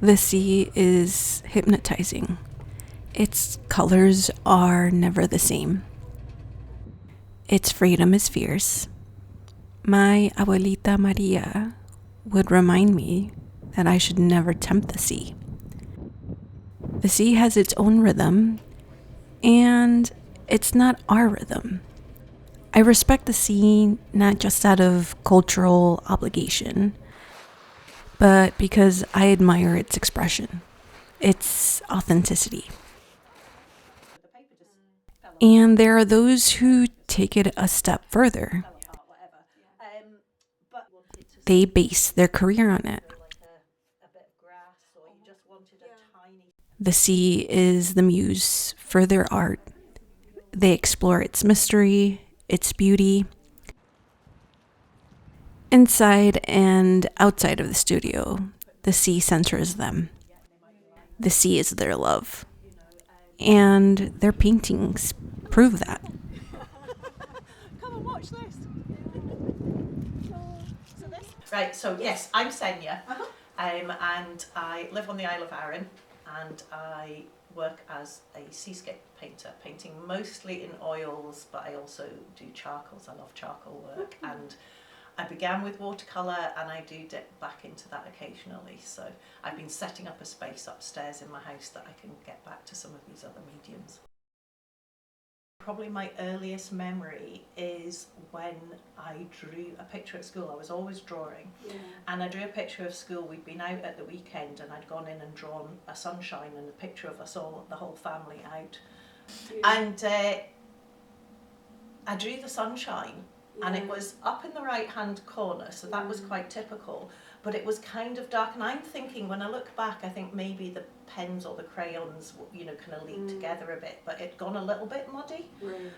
The sea is hypnotizing. Its colors are never the same. Its freedom is fierce. My abuelita Maria would remind me that I should never tempt the sea. The sea has its own rhythm, and it's not our rhythm. I respect the sea not just out of cultural obligation, but because I admire its expression, its authenticity. And there are those who take it a step further. They base their career on it. The sea is the muse for their art. They explore its mystery, its beauty, inside and outside of the studio. The sea centers them. The sea is their love. And their paintings prove that. Come and watch this. Right, so yes, I'm Senja, and I live on the Isle of Arran, and I work as a seascape painter, painting mostly in oils, but I also do charcoals. I love charcoal work, and I began with watercolour, and I do dip back into that occasionally. So I've been setting up a space upstairs in my house that I can get back to some of these other mediums. Probably my earliest memory is when I drew a picture at school. I was always drawing, and I drew a picture of school. We'd been out at the weekend, and I'd gone in and drawn a sunshine and a picture of us all, the whole family out. And I drew the sunshine, and it was up in the right-hand corner, so that was quite typical. But it was kind of dark, and I'm thinking, when I look back, I think maybe the pens or the crayons, kind of leaked together a bit, but it'd gone a little bit muddy.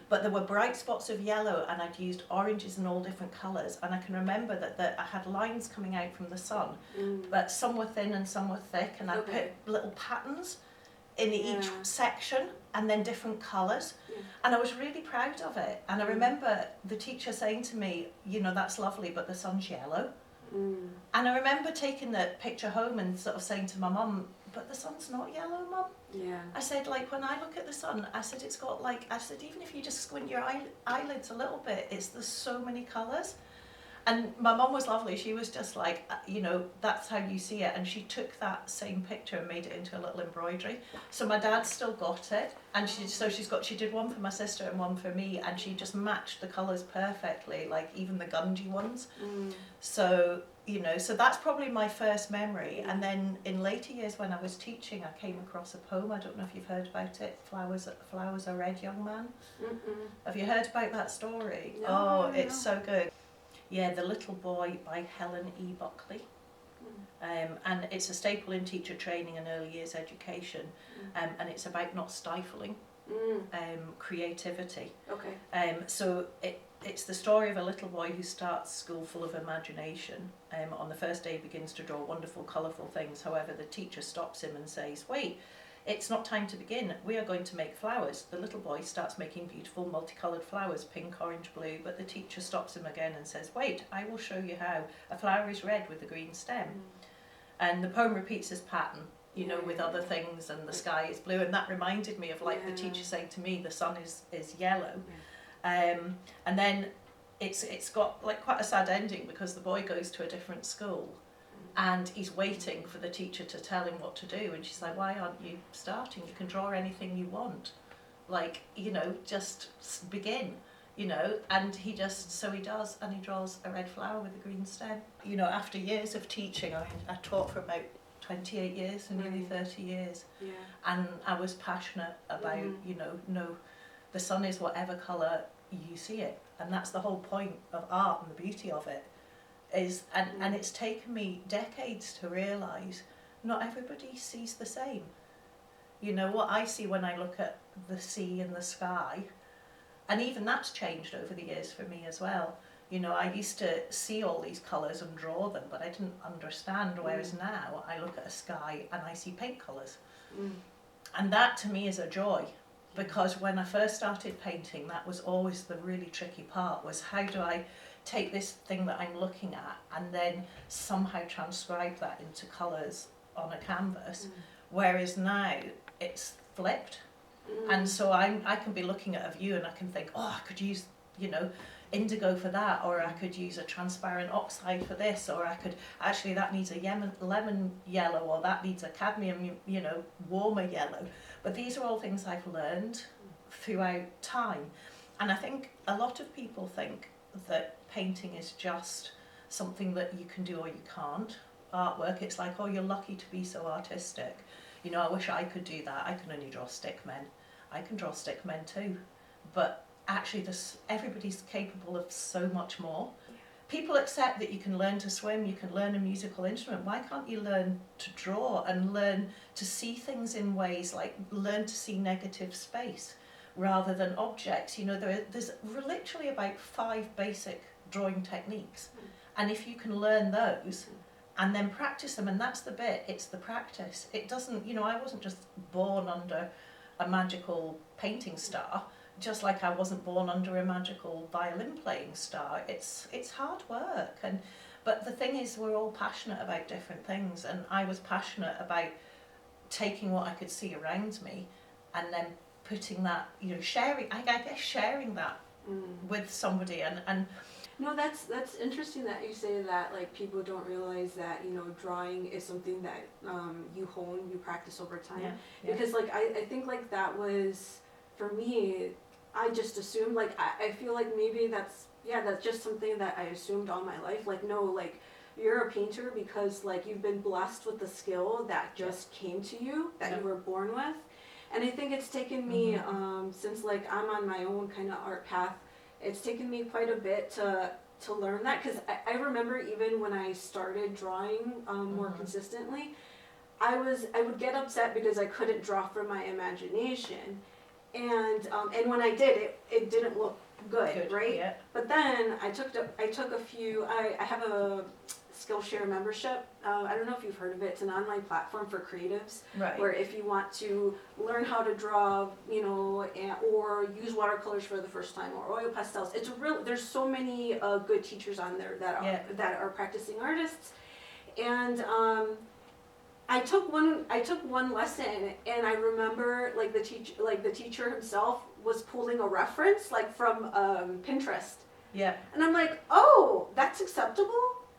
But there were bright spots of yellow, and I'd used oranges in all different colours, and I can remember that I had lines coming out from the sun, but some were thin and some were thick, and I put little patterns in each section, and then different colours, and I was really proud of it. And I remember the teacher saying to me, that's lovely, but the sun's yellow. And I remember taking the picture home and sort of saying to my mum, but the sun's not yellow, Mum. I said, when I look at the sun, I said, it's got even if you just squint your eyelids a little bit, there's so many colours. And my mum was lovely. She was just like, that's how you see it. And she took that same picture and made it into a little embroidery. So my dad still got it. And she did one for my sister and one for me. And she just matched the colours perfectly, like even the Gundy ones. So, so that's probably my first memory. And then in later years when I was teaching, I came across a poem. I don't know if you've heard about it. Flowers Are Red, Young Man. Have you heard about that story? No, it's so good. Yeah, The Little Boy by Helen E. Buckley. And it's a staple in teacher training and early years education. And it's about not stifling creativity. So it's the story of a little boy who starts school full of imagination. On the first day he begins to draw wonderful, colourful things. However, the teacher stops him and says, wait, it's not time to begin. We are going to make flowers. The little boy starts making beautiful multicoloured flowers, pink, orange, blue, but the teacher stops him again and says, wait, I will show you how. A flower is red with a green stem. And the poem repeats this pattern, with other things, and the sky is blue. And that reminded me of the teacher saying to me, the sun is yellow. And then it's got quite a sad ending, because the boy goes to a different school. And he's waiting for the teacher to tell him what to do. And she's like, why aren't you starting? You can draw anything you want. Just begin, And he does, and he draws a red flower with a green stem. After years of teaching, I taught for about 28 years, so nearly 30 years. And I was passionate about, no, the sun is whatever colour you see it. And that's the whole point of art and the beauty of it. And it's taken me decades to realise not everybody sees the same. What I see when I look at the sea and the sky, and even that's changed over the years for me as well. I used to see all these colours and draw them, but I didn't understand, whereas now I look at a sky and I see paint colours. And that to me is a joy, because when I first started painting, that was always the really tricky part, was how do I take this thing that I'm looking at and then somehow transcribe that into colours on a canvas, whereas now it's flipped. And so I can be looking at a view and I can think, oh, I could use, you know, indigo for that, or I could use a transparent oxide for this, or I could, actually that needs a lemon yellow, or that needs a cadmium, you know, warmer yellow. But these are all things I've learned throughout time. And I think a lot of people think that painting is just something that you can do or you can't. Artwork, it's like, oh, you're lucky to be so artistic. You know, I wish I could do that. I can only draw stick men. I can draw stick men too. But actually, everybody's capable of so much more. People accept that you can learn to swim, you can learn a musical instrument. Why can't you learn to draw and learn to see things in ways like learn to see negative space rather than objects? You know, there's literally about 5 basic drawing techniques. And if you can learn those and then practice them, and that's the bit, it's the practice. It doesn't, you know, I wasn't just born under a magical painting star, just like I wasn't born under a magical violin playing star. It's hard work, but the thing is, we're all passionate about different things, and I was passionate about taking what I could see around me and then putting that, you know, sharing that with somebody. And no, that's interesting that you say that, like, people don't realize that, you know, drawing is something that you hone, you practice over time. Because like I think like that was, for me, I just assumed, like, I feel like maybe that's just something that I assumed all my life. Like, no, like, you're a painter because, like, you've been blessed with the skill that just came to you, that you were born with. And I think it's taken me, since, like, I'm on my own kind of art path, it's taken me quite a bit to learn that. Because I remember even when I started drawing more consistently, I would get upset because I couldn't draw from my imagination. And when I did, it didn't look good, right? Yeah. But then I took a few. I have a Skillshare membership. I don't know if you've heard of it. It's an online platform for creatives, right? Where if you want to learn how to draw, you know, or use watercolors for the first time, or oil pastels, there's so many good teachers on there that are practicing artists, and I took one lesson, and I remember like the teacher himself was pulling a reference like from Pinterest. Yeah. And I'm like, oh, that's acceptable?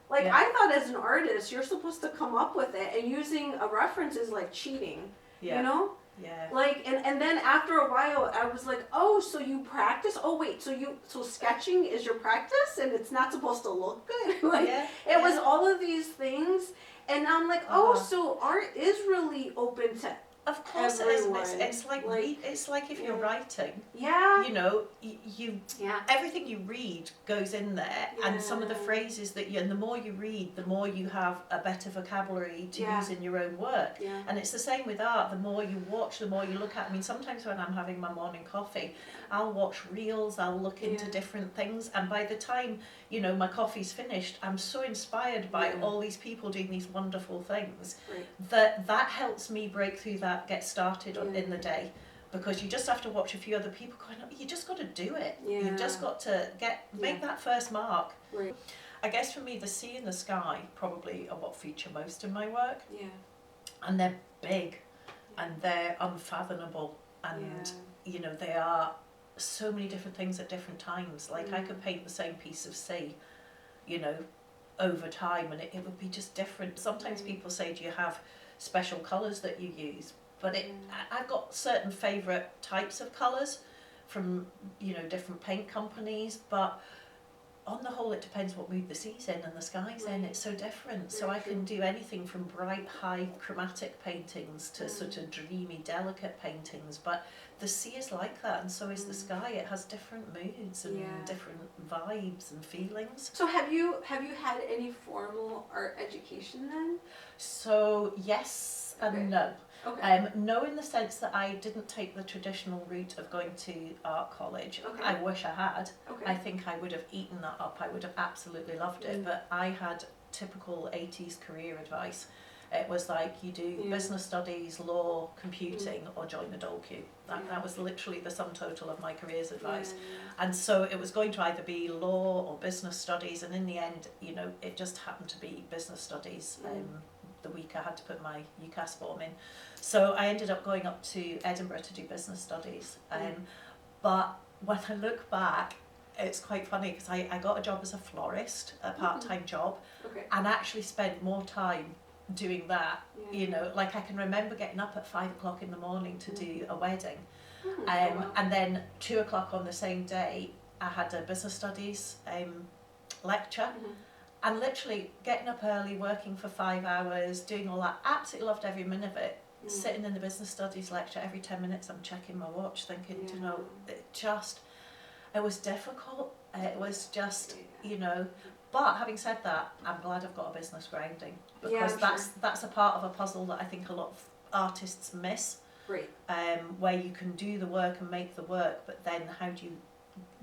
Like, I thought as an artist, you're supposed to come up with it, and using a reference is like cheating. Yeah. You know? Yeah. Like, and then after a while, I was like, oh, so you practice? Oh, wait, so sketching is your practice, and it's not supposed to look good? Like, it was all of these things. And I'm like, oh, so art is really open to Of course everyone. It is. It's like if you're writing. Yeah. You know, you everything you read goes in there, and some of the phrases and the more you read, the more you have a better vocabulary to use in your own work. Yeah. And it's the same with art. The more you watch, the more you look at. I mean, sometimes when I'm having my morning coffee, I'll watch reels, I'll look into different things, and by the time, you know, my coffee's finished, I'm so inspired by all these people doing these wonderful things that helps me break through that, get started in the day, because you just have to watch a few other people going, you just got to do it. You've just got to make that first mark. Right. I guess for me, the sea and the sky probably are what feature most in my work. Yeah. And they're big and they're unfathomable, and you know, they are so many different things at different times. Like I could paint the same piece of sea, you know, over time, and it would be just different. Sometimes people say, do you have special colours that you use? But I've got certain favourite types of colours from, you know, different paint companies, but on the whole, it depends what mood the sea's in and the sky's in. It's so different. So I can do anything from bright, high chromatic paintings to sort of dreamy, delicate paintings. But the sea is like that, and so is the sky. It has different moods and different vibes and feelings. So have you had any formal art education then? So yes and no. Okay. No, in the sense that I didn't take the traditional route of going to art college. Okay. I wish I had. Okay. I think I would have eaten that up. I would have absolutely loved it. But I had typical 80s career advice. It was like, you do business studies, law, computing, or join the dole queue. That was literally the sum total of my career's advice. And so it was going to either be law or business studies, and in the end, you know, it just happened to be business studies. the week I had to put my UCAS form in. So I ended up going up to Edinburgh to do business studies. But when I look back, it's quite funny because I got a job as a florist, a part-time job, and actually spent more time doing that. You know, like I can remember getting up at 5 o'clock in the morning to do a wedding. And then 2 o'clock on the same day, I had a business studies lecture, and literally getting up early, working for 5 hours, doing all that. Absolutely loved every minute of it. Sitting in the business studies lecture, every 10 minutes I'm checking my watch, thinking, you know, it was difficult. It was just, you know. But having said that, I'm glad I've got a business grounding, because that's a part of a puzzle that I think a lot of artists miss. Right. Where you can do the work and make the work, but then how do you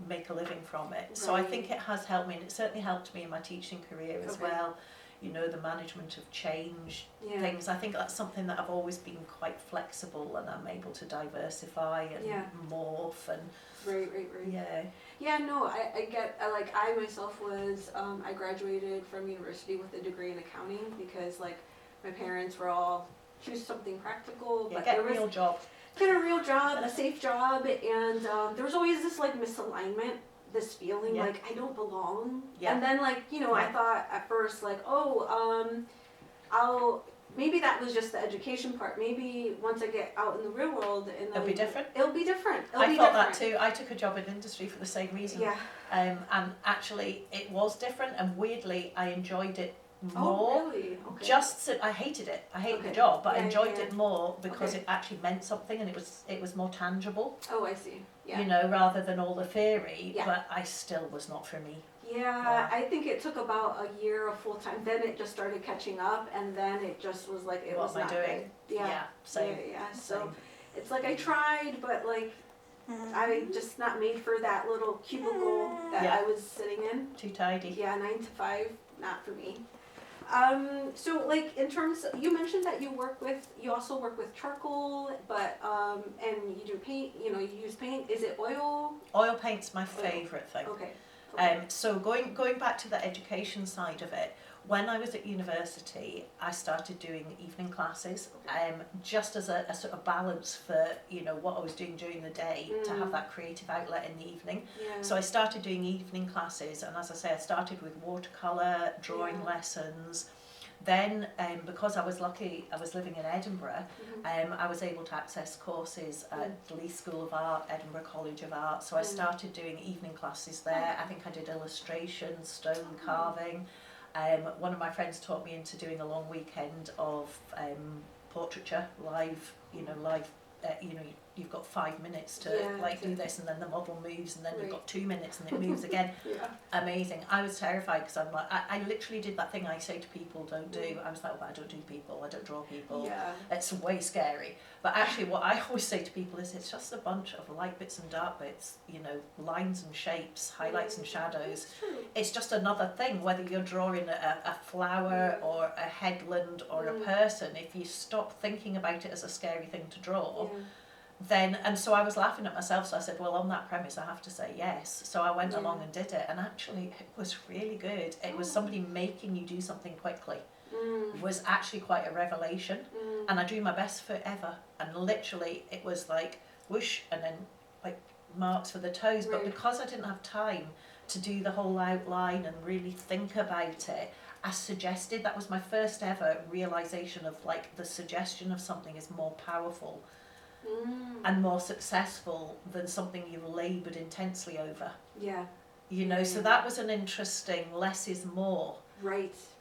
make a living from it? So I think it has helped me, and it certainly helped me in my teaching career as well. You know, the management of change things. I think that's something that I've always been quite flexible, and I'm able to diversify and morph and. Right. Yeah, no, I get, like, I myself was, I graduated from university with a degree in accounting because, like, my parents were all, choose something practical, but get a real job. Get a real job, a safe job, and there was always this, like, misalignment, this feeling like I don't belong. And then, like, you know, I thought at first, like, maybe that was just the education part. Maybe once I get out in the real world, and it'll be different. It'll be different. I thought that too. I took a job in industry for the same reason. Yeah. And actually, it was different, and weirdly, I enjoyed it more. Oh, really? Okay. I hated it. I hated the job, but I enjoyed it more because it actually meant something, and it was more tangible. Oh, I see. Yeah. You know, rather than all the theory. But I still was not for me. Yeah, I think it took about a year of full time. Then it just started catching up, and then it just was like it was not good. Yeah, same. Yeah. So it's like I tried, but like I just not made for that little cubicle that I was sitting in. Too tidy. Yeah, 9 to 5, not for me. So like in terms, you mentioned that you also work with charcoal, but and you do paint. You know, you use paint. Is it oil? Oil paint's my favourite thing. Okay. So going back to the education side of it, when I was at university, I started doing evening classes, just as a sort of balance for, you know, what I was doing during the day, to have that creative outlet in the evening. So I started doing evening classes, and as I say, I started with watercolour, drawing lessons. Then, because I was lucky, I was living in Edinburgh, I was able to access courses at the Leith School of Art, Edinburgh College of Art, so I started doing evening classes there. I think I did illustration, stone carving. One of my friends taught me into doing a long weekend of portraiture, live, you've got 5 minutes to do this, and then the model moves, and then you've got 2 minutes and it moves again. Amazing. I was terrified because I'm like, I literally did that thing I say to people don't do. I was like, well, I don't do people, I don't draw people. It's way scary. But actually what I always say to people is it's just a bunch of light bits and dark bits, you know, lines and shapes, highlights and shadows. It's just another thing, whether you're drawing a flower or a headland or a person. If you stop thinking about it as a scary thing to draw, then, and so I was laughing at myself, so I said, well, on that premise I have to say yes. So I went along and did it, and actually it was really good. It was somebody making you do something quickly. Was actually quite a revelation. And I do my best forever, and literally it was like whoosh, and then like marks for the toes. But because I didn't have time to do the whole outline and really think about it, I suggested, that was my first ever realization of like the suggestion of something is more powerful and more successful than something you've laboured intensely over. You know, so that was an interesting less is more.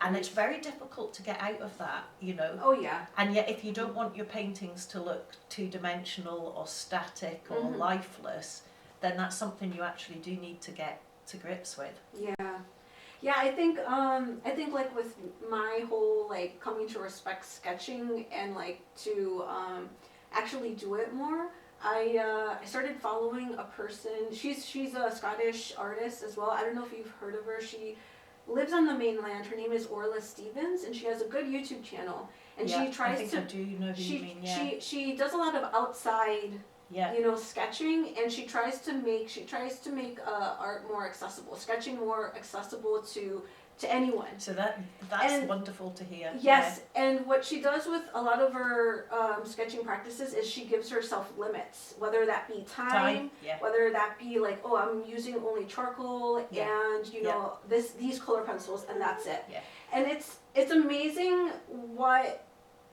And it's very difficult to get out of that, you know. And yet if you don't want your paintings to look two-dimensional or static or lifeless, then that's something you actually do need to get to grips with. I think like with my whole like coming to respect sketching and like to actually do it more, I started following a person. She's a Scottish artist as well. I don't know if you've heard of her. She lives on the mainland. Her name is Orla Stevens, and she has a good YouTube channel. And she tries I do know who you mean. She does a lot of outside you know, sketching, and she tries to make art more accessible, sketching more accessible to to anyone. So that's And wonderful to hear. Yes, and what she does with a lot of her sketching practices is she gives herself limits, whether that be time. Whether that be like, oh, I'm using only charcoal and you know these color pencils and that's it. Yeah. And it's amazing what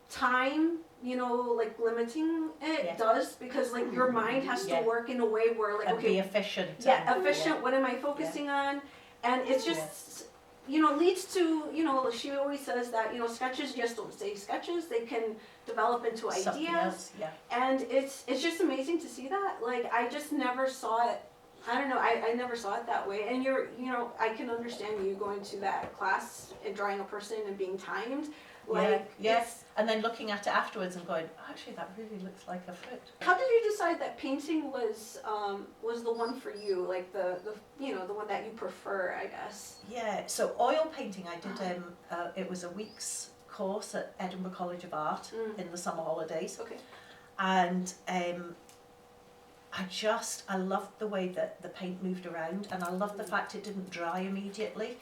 time, you know, like limiting it does, because like your mind has to work in a way where like, and okay, be efficient. Efficient. What am I focusing on? And it's just, you know, leads to, you know, she always says that, you know, sketches just don't stay sketches, they can develop into Something ideas. else, And it's just amazing to see that. Like, I just never saw it, I don't know, I never saw it that way. And you know, I can understand you going to that class and drawing a person and being timed. Like, yes, and then looking at it afterwards and going, actually, that really looks like a foot. How did you decide that painting was the one for you, like the you know, the one that you prefer, I guess? Yeah, so oil painting, I did. It was a week's course at Edinburgh College of Art in the summer holidays. Okay. And I loved the way that the paint moved around, and I loved the fact it didn't dry immediately,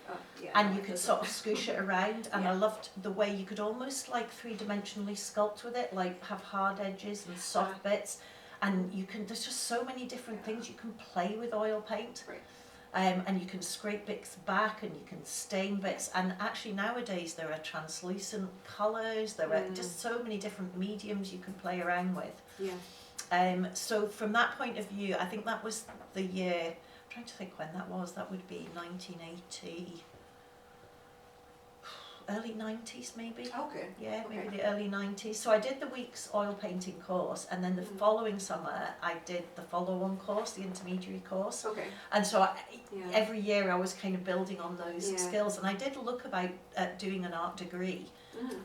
and you could sort of scoosh it around, and I loved the way you could almost like three-dimensionally sculpt with it, like have hard edges and soft bits, and there's just so many different things you can play with oil paint. Right. And you can scrape bits back and you can stain bits, and actually nowadays there are translucent colours, there are just so many different mediums you can play around with. Yeah. So from that point of view, I think that was the year, I'm trying to think when that was, that would be 1980, early 90s maybe. Okay. Yeah, maybe the early 90s. So I did the week's oil painting course, and then the following summer I did the follow-on course, the intermediary course. Okay. And so every year I was kind of building on those skills, and I did look about at doing an art degree.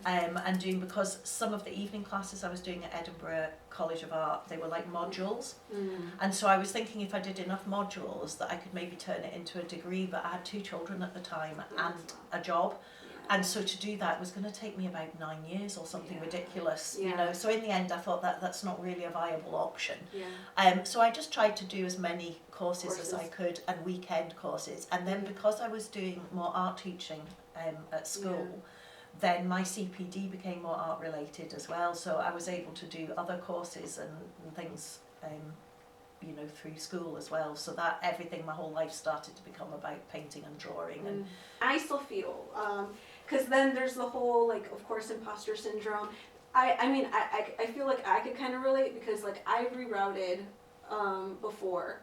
And doing, because some of the evening classes I was doing at Edinburgh College of Art, they were like modules, and so I was thinking if I did enough modules that I could maybe turn it into a degree, but I had 2 children at the time and a job, and so to do that was going to take me about 9 years or something ridiculous, you know. So in the end I thought that that's not really a viable option. So I just tried to do as many courses as I could, and weekend courses, and then because I was doing more art teaching at school, then my CPD became more art related as well, so I was able to do other courses and things, you know, through school as well, so that everything, my whole life started to become about painting and drawing. And I still feel, because then there's the whole, like, of course, imposter syndrome. I mean, I feel like I could kind of relate, because like I've rerouted before,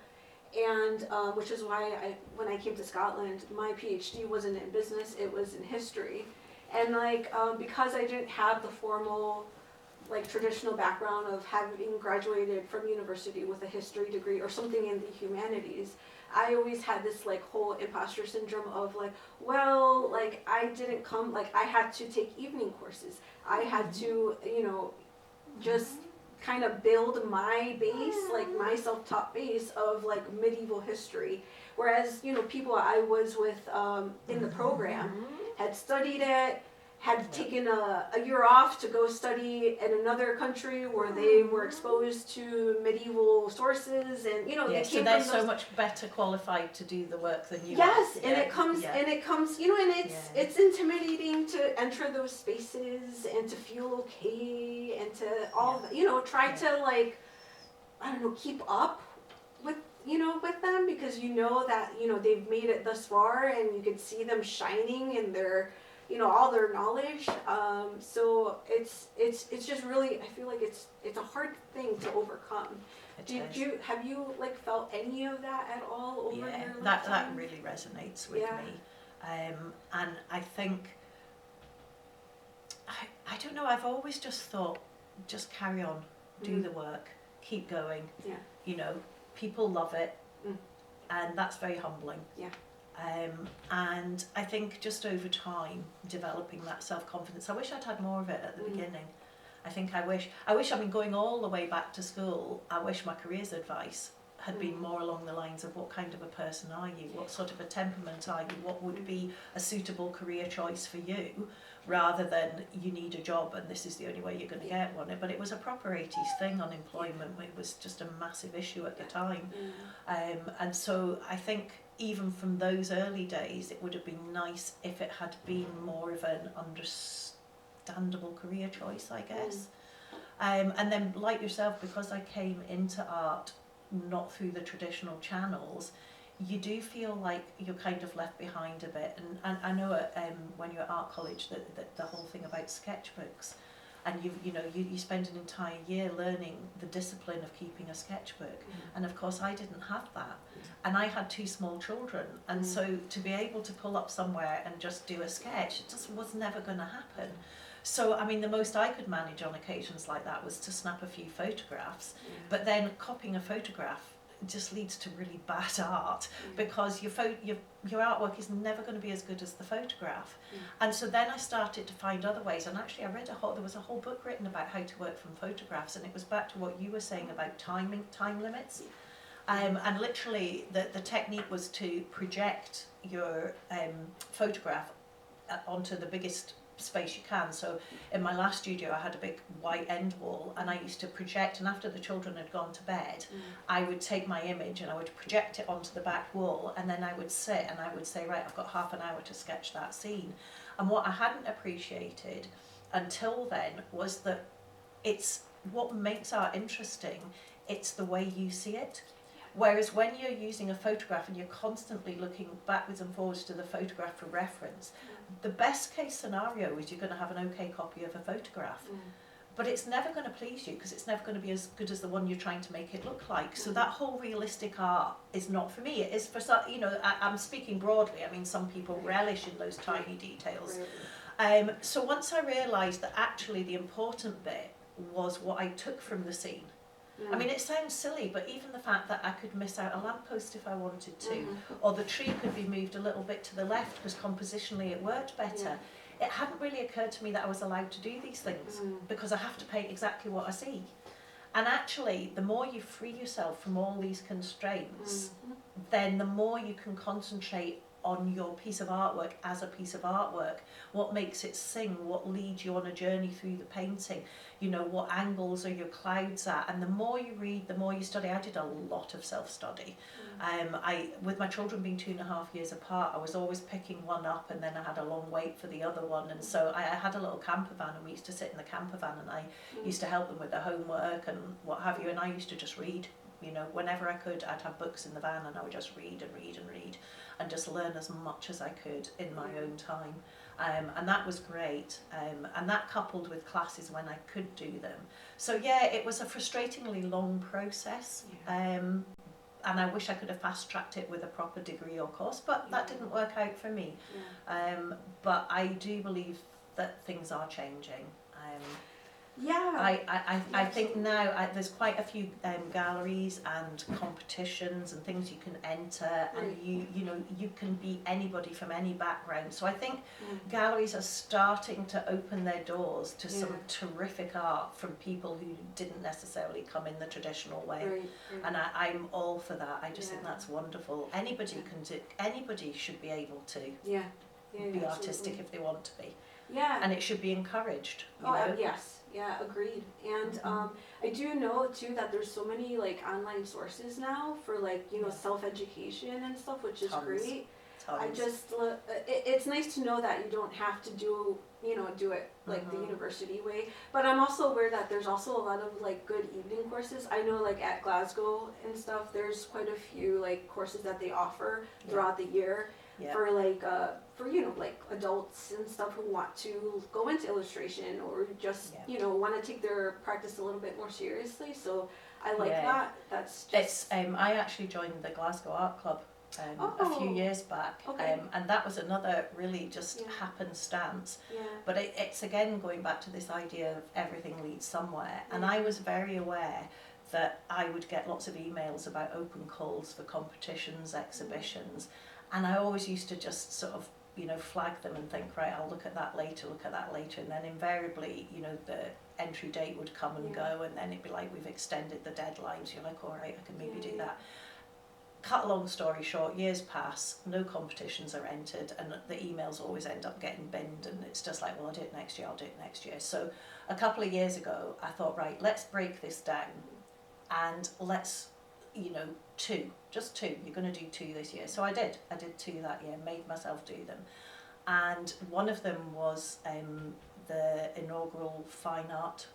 and which is why when I came to Scotland, my PhD wasn't in business, it was in history. And like, because I didn't have the formal, like, traditional background of having graduated from university with a history degree or something in the humanities, I always had this like whole imposter syndrome of like, well, like I didn't come, like I had to take evening courses. I had to, you know, just kind of build my base, like my self-taught base of like medieval history. Whereas, you know, people I was with in the program had studied it, had taken a year off to go study in another country where they were exposed to medieval sources, and you know, they came so they're from so much better qualified to do the work than you Yes, are. and it comes, you know, and it's intimidating to enter those spaces and to feel okay and to all, you know, try to like, I don't know, keep up with, you know, with them, because you know that, you know, they've made it thus far and you can see them shining in their, you know, all their knowledge. So it's just really, I feel like it's a hard thing to overcome. Have you like felt any of that at all over your lifetime? That really resonates with me. And I think, I don't know, I've always just thought, just carry on, do the work, keep going. You know, people love it, and that's very humbling. And I think just over time, developing that self-confidence. I wish I'd had more of it at the beginning. I wish, I mean, going all the way back to school, I wish my careers advice had been more along the lines of what kind of a person are you, what sort of a temperament are you, what would be a suitable career choice for you, rather than you need a job and this is the only way you're going to get one. But it was a proper 80s thing, unemployment. It was just a massive issue at the time. And so I think even from those early days, it would have been nice if it had been more of an understandable career choice, I guess. And then, like yourself, because I came into art not through the traditional channels, you do feel like you're kind of left behind a bit. And I know when you're at art college, that the whole thing about sketchbooks, and you spend an entire year learning the discipline of keeping a sketchbook. And of course I didn't have that, and I had 2 small children, and so to be able to pull up somewhere and just do a sketch, it just was never going to happen. So I mean, the most I could manage on occasions like that was to snap a few photographs, but then copying a photograph just leads to really bad art, because your artwork is never going to be as good as the photograph. And so then I started to find other ways, and actually I read there was a whole book written about how to work from photographs, and it was back to what you were saying about time limits. And literally the technique was to project your photograph onto the biggest space you can. So in my last studio I had a big white end wall, and I used to project, and after the children had gone to bed, I would take my image and I would project it onto the back wall, and then I would sit and I would say, right, I've got half an hour to sketch that scene. And what I hadn't appreciated until then was that it's what makes art interesting, it's the way you see it. Whereas when you're using a photograph and you're constantly looking backwards and forwards to the photograph for reference, the best case scenario is you're going to have an okay copy of a photograph. But it's never going to please you, because it's never going to be as good as the one you're trying to make it look like. So that whole realistic art is not for me. It is for some, I'm speaking broadly. I mean, some people relish in those tiny details. So once I realised that actually the important bit was what I took from the scene. I mean, it sounds silly, but even the fact that I could miss out a lamppost if I wanted to, or the tree could be moved a little bit to the left because compositionally it worked better. It hadn't really occurred to me that I was allowed to do these things, because I have to paint exactly what I see. And actually, the more you free yourself from all these constraints, then the more you can concentrate on your piece of artwork as a piece of artwork, what makes it sing, what leads you on a journey through the painting, what angles are your clouds at. And the more you read, the more you study. I did a lot of self-study. With my children being 2.5 years apart, I was always picking one up, and then I had a long wait for the other one. And so I had a little camper van, and we used to sit in the camper van, and I used to help them with their homework and what have you, and I used to just read. Whenever I could, I'd have books in the van, and I would just read and read and read, and just learn as much as I could in my own time. And that was great. And that coupled with classes when I could do them. So yeah, it was a frustratingly long process. And I wish I could have fast-tracked it with a proper degree or course, but that didn't work out for me. But I do believe that things are changing. I think now there's quite a few galleries and competitions and things you can enter, and you can be anybody from any background. So I think galleries are starting to open their doors to some terrific art from people who didn't necessarily come in the traditional way. And I'm all for that. I just think that's wonderful. Anybody can do. Anybody should be able to be artistic if they want to be. And it should be encouraged. Yes. Yeah, agreed. And I do know too that there's so many online sources now for self-education and stuff, which is great. I just it's nice to know that you don't have to do it the university way. But I'm also aware that there's also a lot of good evening courses. I know at Glasgow and stuff, there's quite a few courses that they offer throughout the year. For adults and stuff who want to go into illustration, or just want to take their practice a little bit more seriously. So I like that. That's just I actually joined the Glasgow Art Club a few years back, and that was another really just happenstance. But it's again going back to this idea of everything leads somewhere, and I was very aware that I would get lots of emails about open calls for competitions, exhibitions. And I always used to just sort of, flag them and think, right, I'll look at that later. And then invariably, the entry date would come and go, and then it'd be like, we've extended the deadlines. You're like, all right, I can maybe do that. Cut a long story short, years pass, no competitions are entered, and the emails always end up getting binned, and it's just like, well, I'll do it next year. So a couple of years ago, I thought, right, let's break this down, and let's you know, just two. You're going to do two this year. So I did two that year, made myself do them. And one of them was the inaugural fine art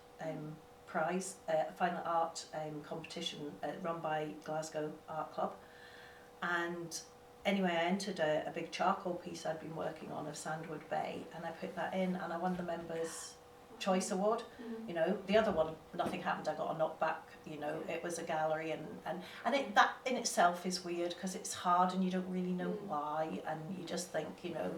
prize, fine art competition run by Glasgow Art Club. And anyway, I entered a big charcoal piece I'd been working on of Sandwood Bay, and I put that in, and I won the Members' Choice Award. You know, the other one, nothing happened, I got a knockback, you know, it was a gallery, and it, that in itself is weird, because it's hard and you don't really know why, and you just think, you know,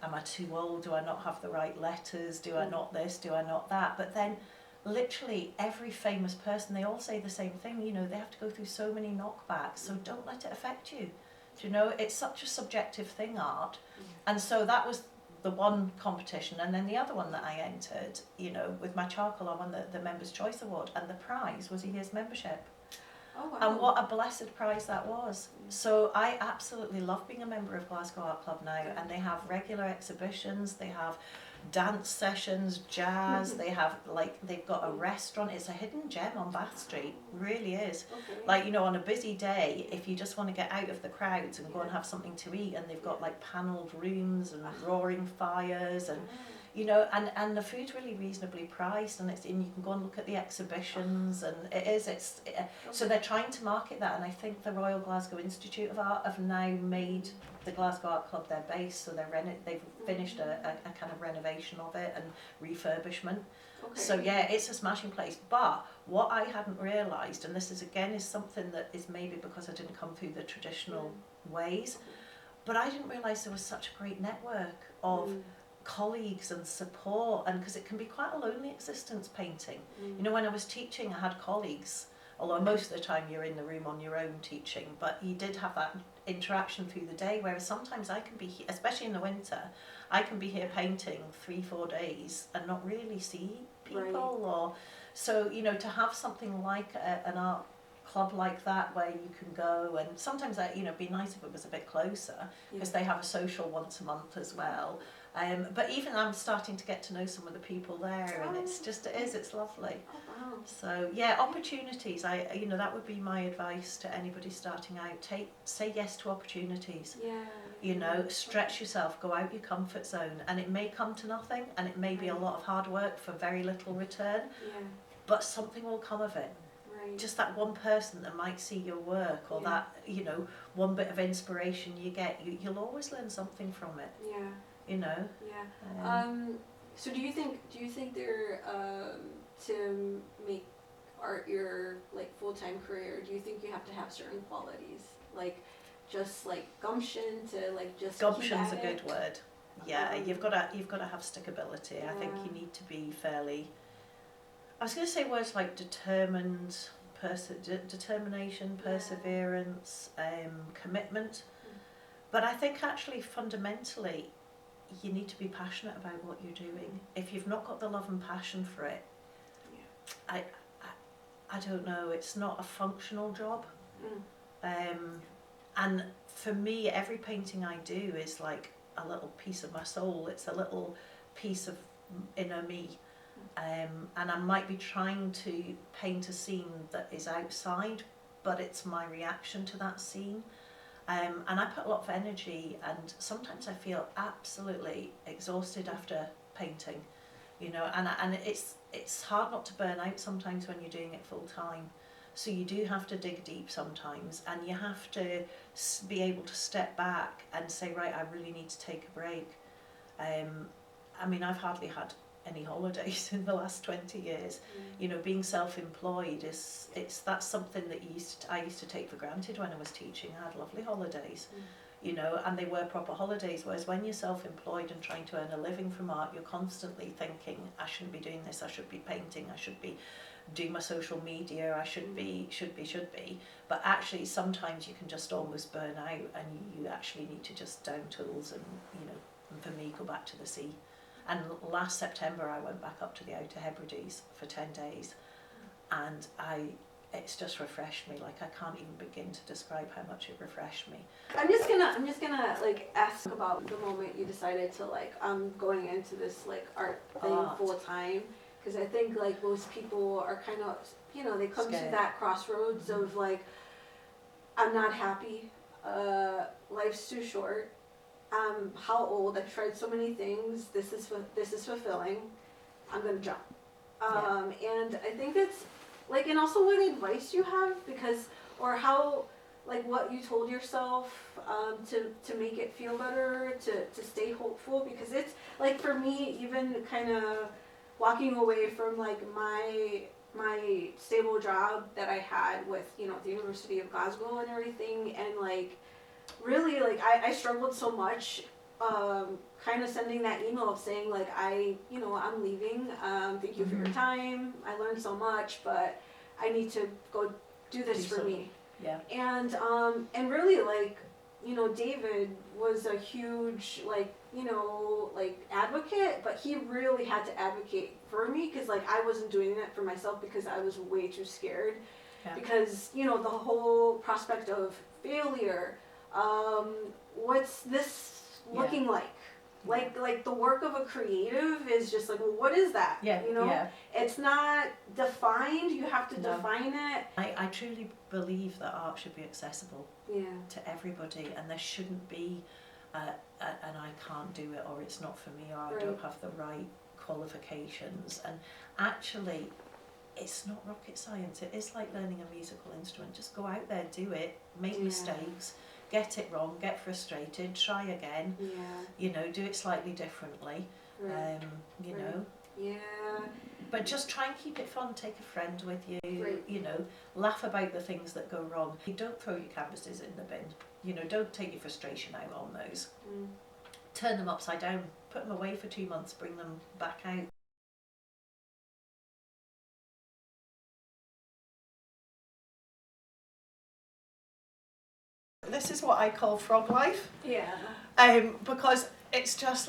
am I too old, do I not have the right letters, do I not this, do I not that? But then literally every famous person, they all say the same thing, you know, they have to go through so many knockbacks, so don't let it affect you. Do you know, it's such a subjective thing, art. And so that was the one competition, and then the other one that I entered, you know, with my charcoal, I won the Members' Choice Award, and the prize was a year's membership. Oh, wow. And what a blessed prize that was. So I absolutely love being a member of Glasgow Art Club now, and they have regular exhibitions, they have dance sessions, jazz, they have, like, they've got a restaurant. It's a hidden gem on Bath Street, really is. Okay. Like, you know, on a busy day, if you just want to get out of the crowds and go and have something to eat, and they've got like panelled rooms and roaring fires, and you know, and the food's really reasonably priced, and you can go and look at the exhibitions, and so they're trying to market that, and I think the Royal Glasgow Institute of Art have now made the Glasgow Art Club their base, so they've finished a kind of renovation of it and refurbishment. Okay. So yeah, it's a smashing place. But what I hadn't realised, and this is again is something that is maybe because I didn't come through the traditional ways, but I didn't realise there was such a great network of colleagues and support, and because it can be quite a lonely existence painting. You know, when I was teaching, I had colleagues, although most of the time you're in the room on your own teaching, but you did have that interaction through the day, whereas sometimes I can be, especially in the winter, I can be here painting 3-4 days and not really see people. Or so, you know, to have something like an art club like that where you can go, and sometimes that, you know, it'd be nice if it was a bit closer, because they have a social once a month as well. But even I'm starting to get to know some of the people there, and it's lovely. Oh, wow. So yeah, opportunities. You know, that would be my advice to anybody starting out. Say yes to opportunities. Yeah. You know, stretch yourself, go out your comfort zone, and it may come to nothing, and it may be a lot of hard work for very little return. Yeah. But something will come of it. Right. Just that one person that might see your work, or that, you know, one bit of inspiration you get, you'll always learn something from it. Yeah. You know. Yeah. So do you think there to make art your like full-time career, do you think you have to have certain qualities, like just like gumption to like just gumption's a good word. Yeah, you've got to have stickability. I think you need to be fairly, I was going to say words like determined, determination, perseverance, commitment, but I think actually fundamentally you need to be passionate about what you're doing. If you've not got the love and passion for it, I don't know, it's not a functional job. And for me, every painting I do is like a little piece of my soul. It's a little piece of inner me. And I might be trying to paint a scene that is outside, but it's my reaction to that scene. And I put a lot of energy, and sometimes I feel absolutely exhausted after painting, you know, and it's hard not to burn out sometimes when you're doing it full time. So you do have to dig deep sometimes, and you have to be able to step back and say, right, I really need to take a break. I mean, I've hardly had any holidays in the last 20 years. You know, being self-employed that's something that I used to take for granted when I was teaching. I had lovely holidays, you know, and they were proper holidays, whereas when you're self-employed and trying to earn a living from art, you're constantly thinking, I shouldn't be doing this, I should be painting, I should be doing my social media, I should be, but actually sometimes you can just almost burn out, and you actually need to just down tools and, you know, and for me, go back to the sea. And last September I went back up to the Outer Hebrides for 10 days, and it's just refreshed me. Like, I can't even begin to describe how much it refreshed me. I'm just gonna like ask about the moment you decided to like I'm going into this like art thing full time, because I think like most people are kind of, you know, they come to that crossroads of like, I'm not happy. Life's too short. How old? I've tried so many things. This is fulfilling. I'm gonna jump. And I think it's like, and also what advice you have, because, or how, like what you told yourself to make it feel better, to stay hopeful, because it's like for me, even kind of walking away from like my stable job that I had with, you know, the University of Glasgow and everything, and like really like I struggled so much, kind of sending that email of saying like I'm leaving, thank you for your time, I learned so much, but I need to go do this for me. Yeah. And really, like, you know, David was a huge, like, you know, like advocate, but he really had to advocate for me, because like I wasn't doing it for myself because I was way too scared. Yeah. Because, you know, the whole prospect of failure, what's this looking like? Like the work of a creative is just like, well, what is that? Yeah. You know, yeah. it's not defined. You have to define it. I truly believe that art should be accessible to everybody, and there shouldn't be and I can't do it, or it's not for me, or I don't have the right qualifications. And actually, it's not rocket science. It is like learning a musical instrument. Just go out there, do it, make mistakes, get it wrong, get frustrated, try again. You know, do it slightly differently. You know. But just try and keep it fun. Take a friend with you. You know, laugh about the things that go wrong. Don't throw your canvases in the bin. You know, don't take your frustration out on those. Turn them upside down. Put them away for 2 months. Bring them back out. This is what I call frog life. Because it's just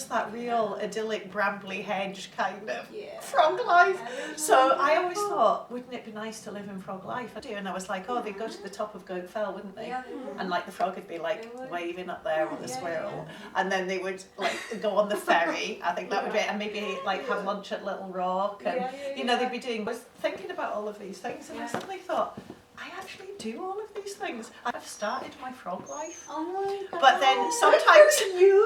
that real idyllic brambly hedge kind of frog life. So I always thought, wouldn't it be nice to live in frog life? I do, and I was like, oh, they'd go to the top of Goat Fell, wouldn't they? And like the frog would be like waving up there with the squirrel, and then they would like go on the ferry. I think that would be it, and maybe like have lunch at Little Rock, and you know, they'd be doing. I was thinking about all of these things, and I suddenly thought, I actually do all of these things. I've started my frog life. Oh my God. But then sometimes you.